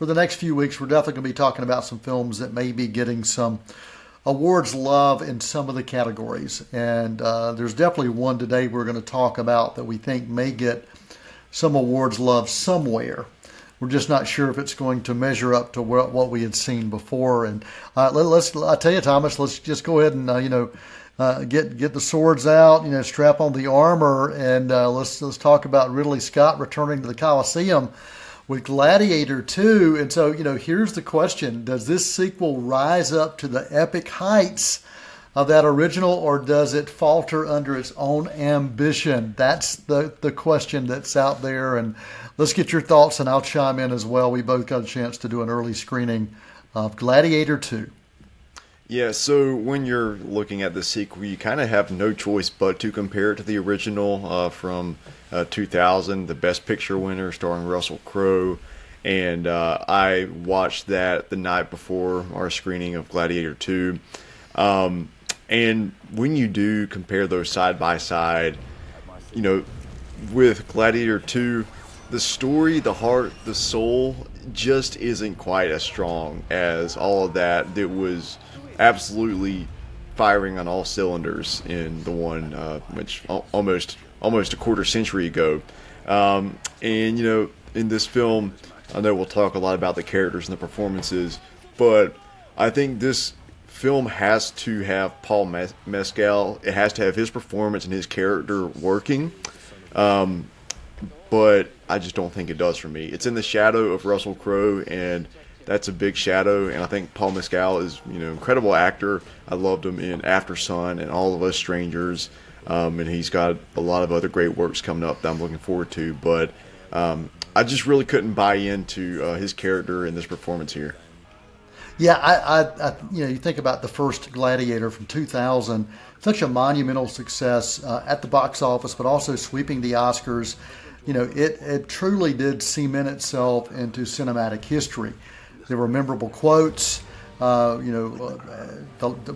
for the next few weeks, we're definitely going to be talking about some films that may be getting some awards love in some of the categories. And there's definitely one today we're going to talk about that we think may get some awards love somewhere. We're just not sure if it's going to measure up to what we had seen before. And I tell you, Thomas, let's just go ahead and get the swords out, strap on the armor, and let's talk about Ridley Scott returning to the Coliseum with Gladiator II. And so, here's the question: does this sequel rise up to the epic heights of that original, or does it falter under its own ambition? That's the question that's out there. And let's get your thoughts, and I'll chime in as well. We both got a chance to do an early screening of Gladiator II. Yeah, so when you're looking at the sequel, you kind of have no choice but to compare it to the original from 2000, the Best Picture winner starring Russell Crowe. And I watched that the night before our screening of Gladiator II. And when you do compare those side by side, with Gladiator II, the story, the heart, the soul just isn't quite as strong as all of that was absolutely firing on all cylinders in the one which almost a quarter century ago. And in this film, I know we'll talk a lot about the characters and the performances, but I think this film has to have Paul Mescal. It has to have his performance and his character working, but I just don't think it does for me. It's in the shadow of Russell Crowe, and that's a big shadow, and I think Paul Mescal is, incredible actor. I loved him in After Sun and All of Us Strangers, and he's got a lot of other great works coming up that I'm looking forward to. But I just really couldn't buy into his character in this performance here. Yeah, I you think about the first Gladiator from 2000, such a monumental success at the box office, but also sweeping the Oscars. It truly did cement itself into cinematic history. There were memorable quotes, the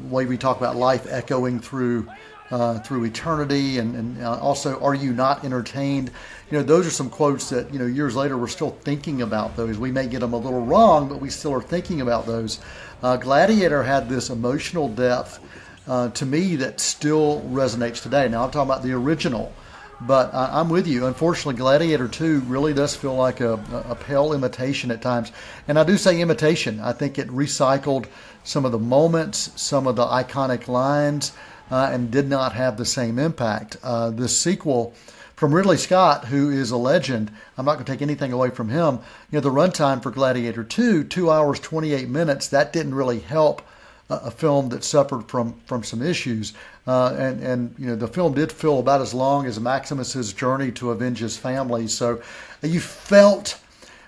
way we talk about life echoing through eternity, and also, are you not entertained? Those are some quotes that, years later we're still thinking about those. We may get them a little wrong, but we still are thinking about those. Gladiator had this emotional depth to me that still resonates today. Now, I'm talking about the original. But I'm with you. Unfortunately, Gladiator II really does feel like a pale imitation at times. And I do say imitation. I think it recycled some of the moments, some of the iconic lines, and did not have the same impact. This sequel from Ridley Scott, who is a legend, I'm not going to take anything away from him. The runtime for Gladiator II, 2 hours, 28 minutes, that didn't really help a film that suffered from some issues. And the film did feel about as long as Maximus's journey to avenge his family. So you felt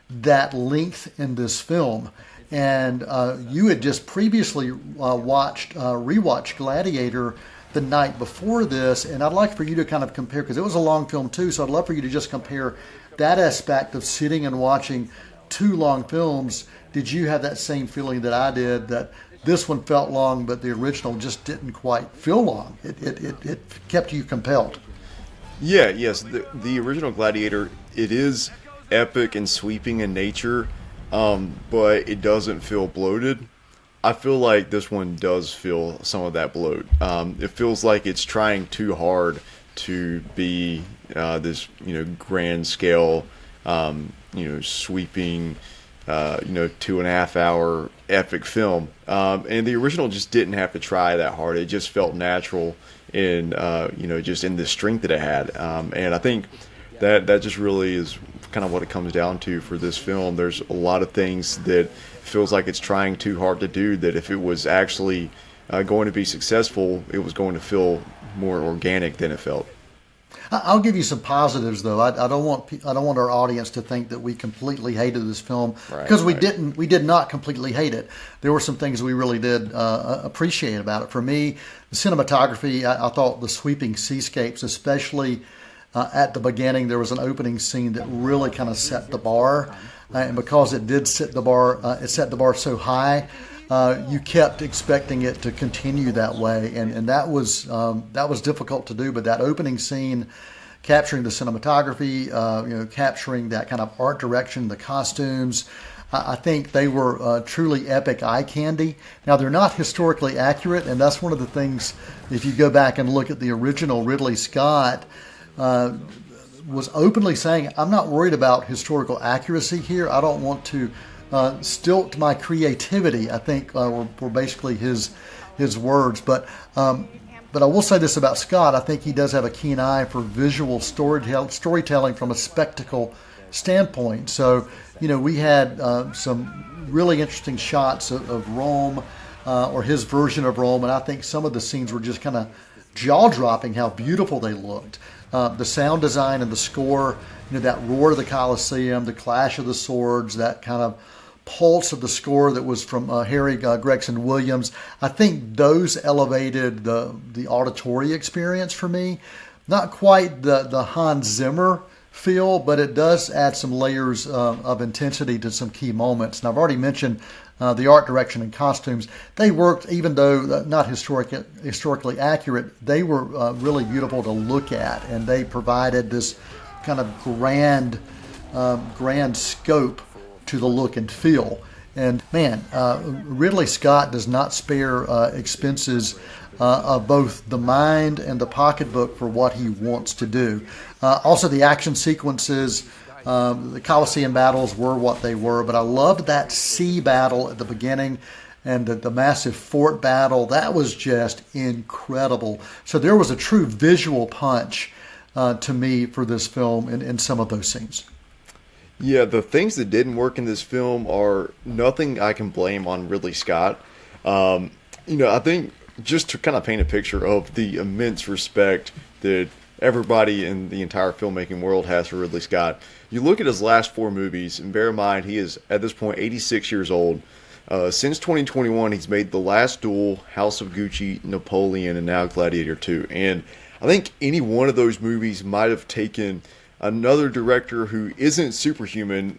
that length in this film. And you had just previously rewatched Gladiator the night before this. And I'd like for you to kind of compare, because it was a long film too. So I'd love for you to just compare that aspect of sitting and watching two long films. Did you have that same feeling that I did, that this one felt long, but the original just didn't quite feel long? It kept you compelled. Yes. The original Gladiator, it is epic and sweeping in nature, but it doesn't feel bloated. I feel like this one does feel some of that bloat. It feels like it's trying too hard to be this, grand scale, sweeping, 2.5 hour epic film. And the original just didn't have to try that hard. It just felt natural in, just in the strength that it had. And I think that just really is kind of what it comes down to for this film. There's a lot of things that feels like it's trying too hard to do, that if it was actually going to be successful, it was going to feel more organic than it felt. I'll give you some positives, though. I don't want our audience to think that we completely hated this film, because we didn't. We did not completely hate it. There were some things we really did appreciate about it. For me, the cinematography. I thought the sweeping seascapes, especially at the beginning, there was an opening scene that really kind of set the bar, and because it did set the bar so high. You kept expecting it to continue that way, and that was difficult to do. But that opening scene, capturing the cinematography, capturing that kind of art direction, the costumes, I think they were truly epic eye candy. Now, they're not historically accurate, and that's one of the things, if you go back and look at the original Ridley Scott, was openly saying, I'm not worried about historical accuracy here. I don't want to stilt my creativity, I think were basically his words. But I will say this about Scott. I think he does have a keen eye for visual storytelling from a spectacle standpoint. So, we had some really interesting shots of Rome, or his version of Rome, and I think some of the scenes were just kind of jaw-dropping how beautiful they looked. The sound design and the score, that roar of the Coliseum, the clash of the swords, that kind of pulse of the score that was from Harry Gregson Williams. I think those elevated the auditory experience for me. Not quite the Hans Zimmer feel, but it does add some layers of intensity to some key moments. And I've already mentioned the art direction and costumes. They worked, even though not historically accurate, they were really beautiful to look at, and they provided this kind of grand scope to the look and feel. And man, Ridley Scott does not spare expenses of both the mind and the pocketbook for what he wants to do. Also, the action sequences, the Coliseum battles were what they were, but I loved that sea battle at the beginning and the massive fort battle. That was just incredible. So there was a true visual punch to me for this film in some of those scenes. Yeah, the things that didn't work in this film are nothing I can blame on Ridley Scott. I think just to kind of paint a picture of the immense respect that everybody in the entire filmmaking world has for Ridley Scott, you look at his last 4 movies, and bear in mind he is, at this point, 86 years old. Since 2021, he's made The Last Duel, House of Gucci, Napoleon, and now Gladiator II. And I think any one of those movies might have taken another director who isn't superhuman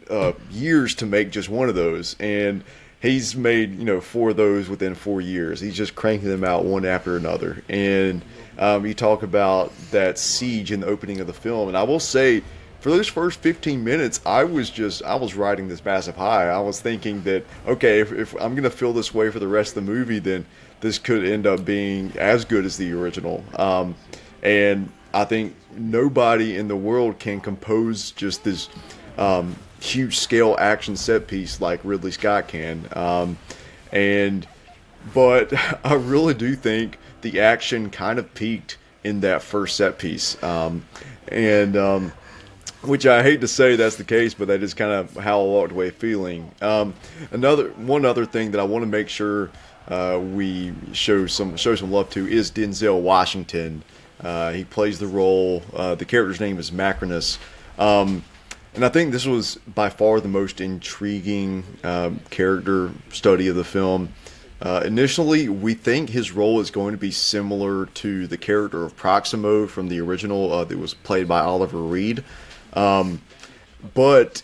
years to make just one of those, and he's made 4 of those within 4 years. He's just cranking them out one after another. And you talk about that siege in the opening of the film, and I will say, for those first 15 minutes, I was riding this massive high. I was thinking that, okay, if I'm going to feel this way for the rest of the movie, then this could end up being as good as the original. And I think nobody in the world can compose just this huge scale action set piece like Ridley Scott can. But I really do think the action kind of peaked in that first set piece. Which I hate to say that's the case, but that is kind of how I walked away feeling. One other thing that I want to make sure we show some love to is Denzel Washington. He plays the role. The character's name is Macrinus. And I think this was by far the most intriguing character study of the film. Initially, we think his role is going to be similar to the character of Proximo from the original that was played by Oliver Reed. But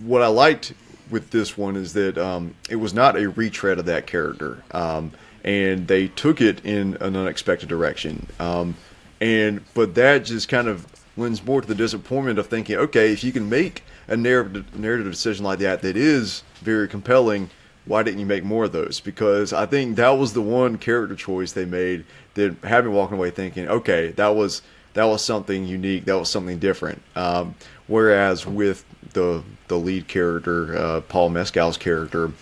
what I liked with this one is that it was not a retread of that character. And they took it in an unexpected direction. But that just kind of lends more to the disappointment of thinking, okay, if you can make a narrative decision like that is very compelling, why didn't you make more of those? Because I think that was the one character choice they made that had me walking away thinking, okay, that was something unique, that was something different. Whereas with the lead character, Paul Mescal's character,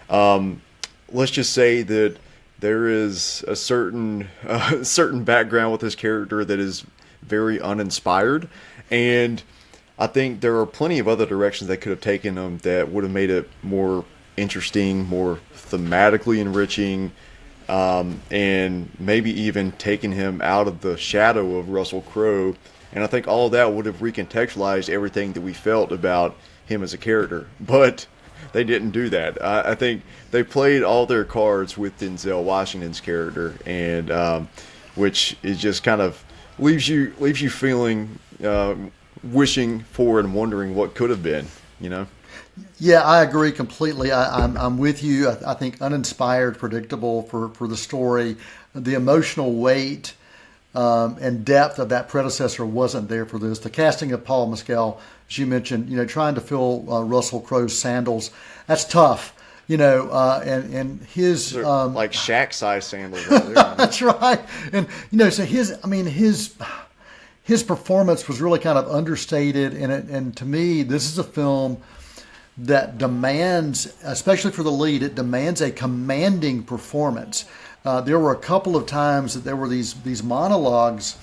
let's just say that there is a certain background with this character that is very uninspired, and I think there are plenty of other directions they could have taken them that would have made it more interesting, more thematically enriching, and maybe even taken him out of the shadow of Russell Crowe. And I think all of that would have recontextualized everything that we felt about him as a character. But they didn't do that. I think they played all their cards with Denzel Washington's character, and which is just kind of leaves you feeling, wishing for and wondering what could have been, Yeah, I agree completely. I'm with you. I think uninspired, predictable for the story. The emotional weight and depth of that predecessor wasn't there for this. The casting of Paul Mescal, as you mentioned, trying to fill Russell Crowe's Sandals, that's tough. And his like Shaq-sized sandals right there. that's right. And so his performance was really kind of understated, and to me, this is a film that demands, especially for the lead, it demands a commanding performance. There were a couple of times that there were these monologues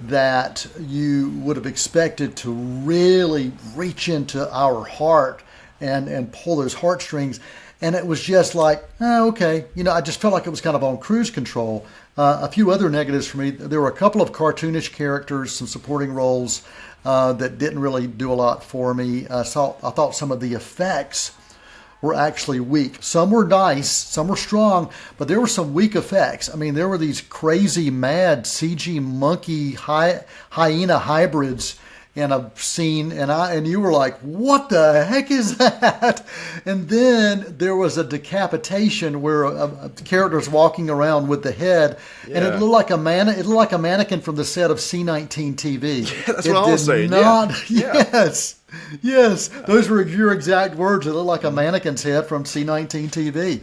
that you would have expected to really reach into our heart and pull those heartstrings. And it was just like, okay. I just felt like it was kind of on cruise control. A few other negatives for me. There were a couple of cartoonish characters, some supporting roles that didn't really do a lot for me. I thought some of the effects were actually weak. Some were nice, some were strong, but there were some weak effects. There were these crazy, mad CG monkey hyena hybrids in a scene, and you were like, what the heck is that? And then there was a decapitation where a character's walking around with the head, and it looked like a mannequin from the set of C19 TV. Yeah, that's what I was saying. Yes, those were your exact words. It looked like a mannequin's head from C19 TV.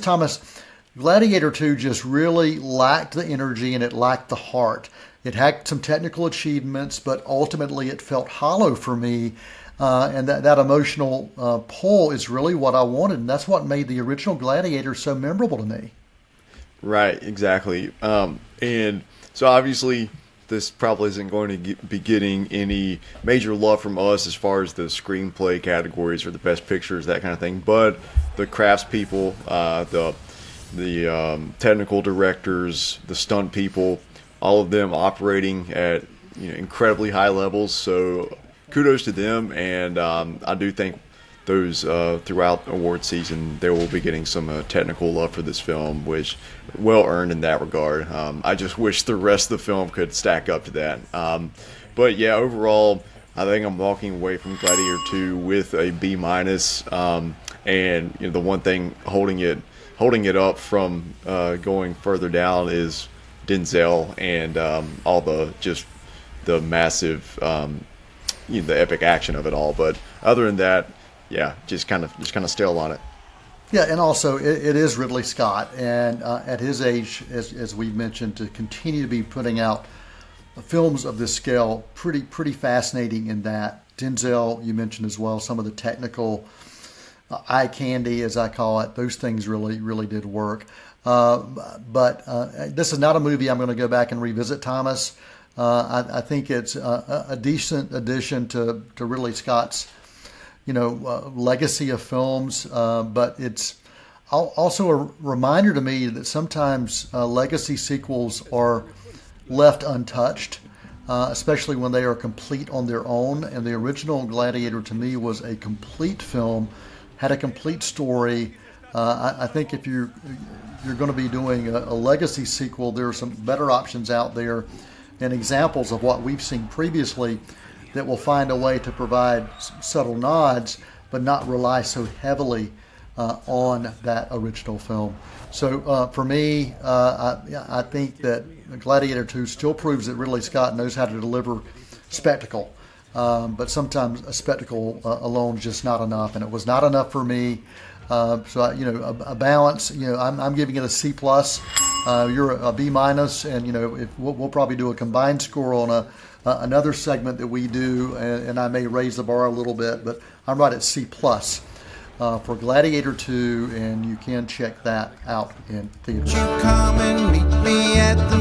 Thomas, Gladiator II just really lacked the energy and it lacked the heart. It had some technical achievements, but ultimately it felt hollow for me. And that emotional pull is really what I wanted. And that's what made the original Gladiator so memorable to me. Right, exactly. And so obviously this probably isn't going to be getting any major love from us as far as the screenplay categories or the best pictures, that kind of thing. But the craftspeople, the technical directors, the stunt people, all of them operating at incredibly high levels. So kudos to them, and I do think those throughout award season they will be getting some technical love for this film, which well earned in that regard. I just wish the rest of the film could stack up to that. But yeah, overall, I think I'm walking away from Gladiator 2 with a B-. And the one thing holding it up from going further down is Denzel and all the massive the epic action of it all. But other than that, yeah, just kind of still on it. Yeah, and also it is Ridley Scott, and at his age, as we mentioned, to continue to be putting out films of this scale, pretty fascinating in that. Denzel, you mentioned as well, some of the technical eye candy, as I call it, those things really did work. But this is not a movie I'm going to go back and revisit, Thomas. I think it's a decent addition to Ridley Scott's legacy of films, but it's also a reminder to me that sometimes legacy sequels are left untouched, especially when they are complete on their own. And the original Gladiator, to me, was a complete film, had a complete story. I think if you're going to be doing a legacy sequel, there are some better options out there and examples of what we've seen previously that will find a way to provide subtle nods, but not rely so heavily on that original film. So for me, I think that Gladiator 2 still proves that Ridley Scott knows how to deliver spectacle. But sometimes a spectacle alone is just not enough, and it was not enough for me. A balance. I'm giving it a C+. You're a B-, and we'll probably do a combined score on another segment that we do, and I may raise the bar a little bit, but I'm right at C+ for Gladiator 2, and you can check that out in theaters. Come and meet me at the